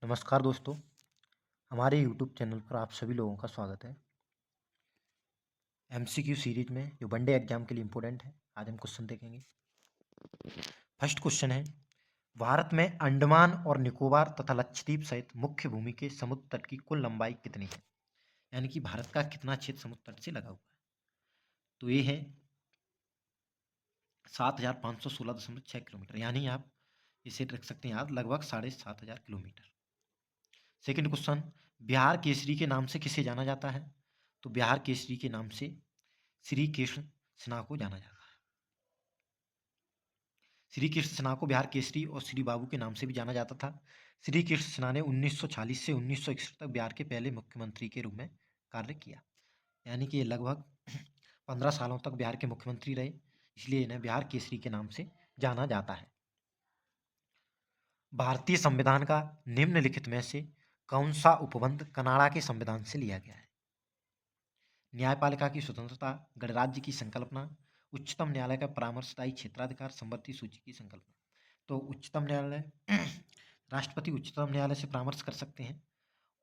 नमस्कार दोस्तों, हमारे यूट्यूब चैनल पर आप सभी लोगों का स्वागत है। एमसीक्यू सीरीज में जो वनडे एग्जाम के लिए इम्पोर्टेंट है, आज हम क्वेश्चन देखेंगे। फर्स्ट क्वेश्चन है, भारत में अंडमान और निकोबार तथा लक्षद्वीप सहित मुख्य भूमि के समुद्र तट की कुल लंबाई कितनी है? यानी कि भारत का कितना क्षेत्र समुद्र तट से लगा हुआ है? तो ये है 7,516.6 किलोमीटर, यानी आप इसे रख सकते हैं याद, लगभग 7,500 kilometre. Second question, Bihar Kesari के नाम से किसे जाना जाता है? तो बिहार केसरी के नाम से श्री कृष्ण सिन्हा को जाना जाता है। श्री कृष्ण सिन्हा को बिहार केसरी और श्री बाबू के नाम से भी जाना जाता था। श्री कृष्ण सिन्हा ने 1940 से 1961 तक बिहार के पहले मुख्यमंत्री के रूप में कार्य किया, यानी कि ये लगभग 15 सालों तक बिहार के मुख्यमंत्री रहे, इसलिए इन्हें बिहार केसरी के नाम से जाना जाता है। भारतीय संविधान का निम्नलिखित में से कौन सा उपबंध कनाडा के संविधान से लिया गया है? न्यायपालिका की स्वतंत्रता, गणराज्य की संकल्पना, उच्चतम न्यायालय का परामर्शदायी क्षेत्राधिकार, संवृत्ति सूची की संकल्पना। तो उच्चतम न्यायालय राष्ट्रपति उच्चतम न्यायालय से परामर्श कर सकते हैं,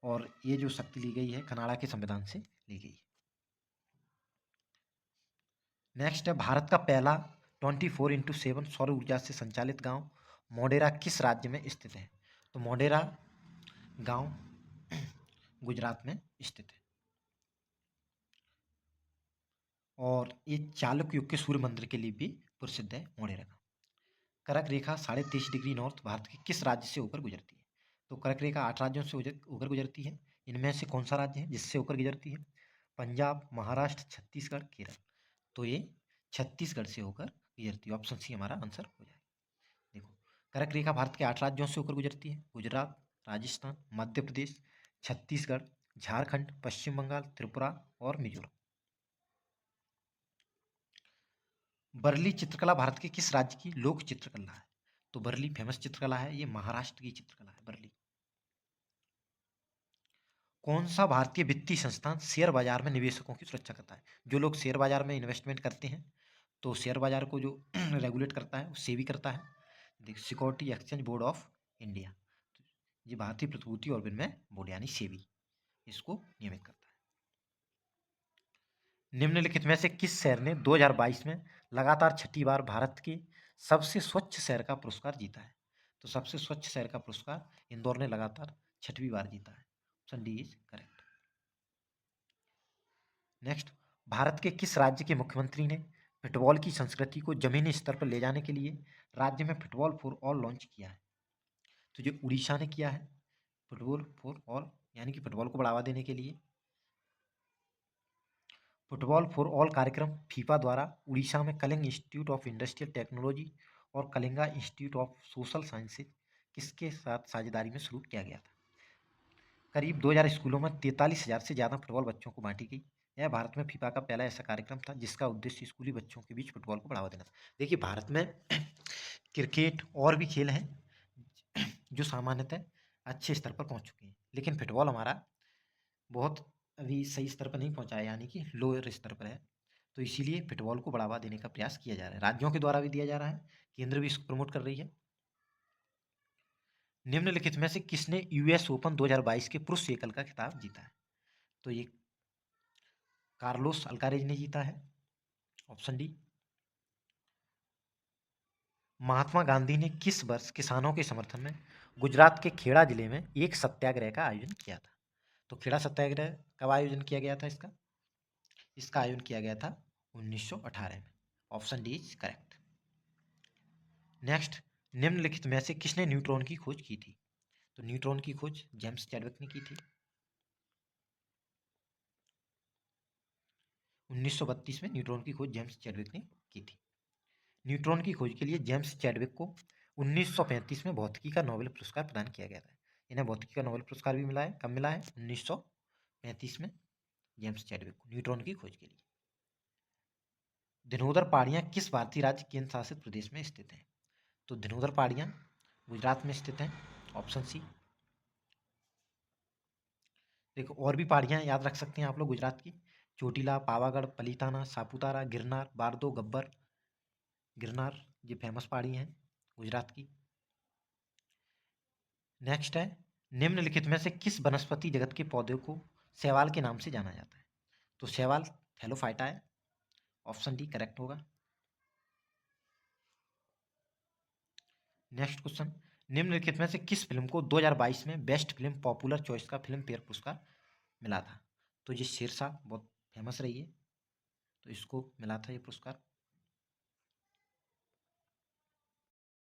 और ये जो शक्ति ली गई है कनाडा के संविधान से ली गई है। नेक्स्ट है, भारत का पहला 24x7 सौर ऊर्जा से संचालित गांव मोढेरा किस राज्य में स्थित है? तो मोढेरा गांव गुजरात में स्थित है, और ये चालुक्य युग के सूर्य मंदिर के लिए भी प्रसिद्ध है मोढेरा गांव। कर्क रेखा 23.5 डिग्री नॉर्थ भारत के किस राज्य से होकर गुजरती है? तो कर्क रेखा 8 राज्यों से होकर गुजरती है। इनमें से कौन सा राज्य है जिससे होकर गुजरती है? पंजाब, महाराष्ट्र, छत्तीसगढ़, केरल। तो ये छत्तीसगढ़ से होकर गुजरती है। ऑप्शन सी हमारा आंसर हो जाएगा। देखो, कर्क रेखा भारत के 8 राज्यों से होकर गुजरती है: गुजरात, राजस्थान, मध्य प्रदेश, छत्तीसगढ़, झारखंड, पश्चिम बंगाल, त्रिपुरा और मिजोरम। बर्ली चित्रकला भारत के किस राज्य की लोक चित्रकला है? तो बर्ली फेमस चित्रकला है, ये महाराष्ट्र की चित्रकला है बर्ली। कौन सा भारतीय वित्तीय संस्थान शेयर बाजार में निवेशकों की सुरक्षा करता है? जो लोग शेयर बाजार में इन्वेस्टमेंट करते हैं, तो शेयर बाजार को जो रेगुलेट करता है वो सेबी करता है। देख, security exchange board of India, ये भारतीय प्रतिभूति और विनिमय बोर्ड यानी सेबी इसको नियमित करता है। निम्नलिखित में से किस शहर ने 2022 में लगातार छठी बार भारत के सबसे स्वच्छ शहर का पुरस्कार जीता है? तो सबसे स्वच्छ शहर का पुरस्कार इंदौर ने लगातार छठवीं बार जीता है। Option D is correct. Next, Bharat के किस राज्य के मुख्यमंत्री ने फुटबॉल की संस्कृति को जमीनी स्तर पर ले जाने के लिए राज्य में फुटबॉल फॉर ऑल लॉन्च किया है? तो जो उड़ीसा ने किया है फुटबॉल फॉर ऑल, यानी कि फुटबॉल को बढ़ावा देने के लिए फुटबॉल फॉर ऑल कार्यक्रम फीफा द्वारा उड़ीसा में Kalinga institute of industrial technology और Kalinga institute of social sciences किसके साथ साझेदारी में शुरू किया गया था? करीब 2000 स्कूलों में 43,000 से ज़्यादा फुटबॉल बच्चों को बांटी गई। यह भारत में फीफा का पहला ऐसा कार्यक्रम था जिसका उद्देश्य स्कूली बच्चों के बीच फुटबॉल को बढ़ावा देना था। देखिए, भारत में क्रिकेट और भी खेल हैं जो सामान्यतः अच्छे स्तर पर पहुंच चुके हैं, लेकिन फुटबॉल हमारा बहुत अभी सही स्तर पर नहीं पहुंचा है, यानी कि लोअर स्तर पर है। तो इसीलिए फुटबॉल को बढ़ावा देने का प्रयास किया जा रहा है, राज्यों के द्वारा भी दिया जा रहा है, केंद्र भी इसको प्रमोट कर रही है। निम्नलिखित में से किसने यूएस ओपन 2022 के पुरुष एकल का खिताब जीता है? तो ये कार्लोस अल्कारेज ने जीता है। Option D. महात्मा गांधी ने किस वर्ष किसानों के समर्थन में गुजरात के खेड़ा जिले में एक सत्याग्रह का आयोजन किया था? तो खेड़ा सत्याग्रह कब आयोजन किया गया था इसका? इसका आयोजन किया गया था 1918 में। Option D is correct. Next, निम्नलिखित में से किसने न्यूट्रॉन की खोज की थी? तो न्यूट्रॉन की खोज जेम्स चैडविक ने की थी। 1932 में न्यूट्रॉन की खोज जेम्स चैडविक ने की थी। न्यूट्रॉन की खोज के लिए जेम्स चैडविक को 1935 में भौतिकी का नोबेल पुरस्कार प्रदान किया गया था। इन्हें भौतिकी का नोबेल पुरस्कार भी मिला है। कब मिला है? 1935 में जेम्स चैडविक को न्यूट्रॉन की खोज के लिए। धिनोदर पहाड़ियाँ किस भारतीय राज्य केंद्र शासित प्रदेश में स्थित हैं? तो धिनोदर पहाड़ियाँ गुजरात में स्थित हैं। Option C. देखो, और भी पहाड़ियाँ याद रख सकते हैं आप लोग गुजरात की: चोटीला, पावागढ़, पलीताना, सापुतारा, गिरनार, बारदो, गब्बर। गिरनार ये फेमस पहाड़ी हैं गुजरात की। नेक्स्ट है, निम्नलिखित में से किस वनस्पति जगत के पौधे को शैवाल के नाम से जाना जाता है? तो शैवाल थैलोफाइटा है। ऑप्शन डी करेक्ट होगा। नेक्स्ट क्वेश्चन, निम्नलिखित में से किस फिल्म को 2022 में बेस्ट फिल्म पॉपुलर चॉइस का फिल्म फेयर पुरस्कार मिला था? तो ये शेरशाह बहुत फेमस रही है, तो इसको मिला था ये पुरस्कार।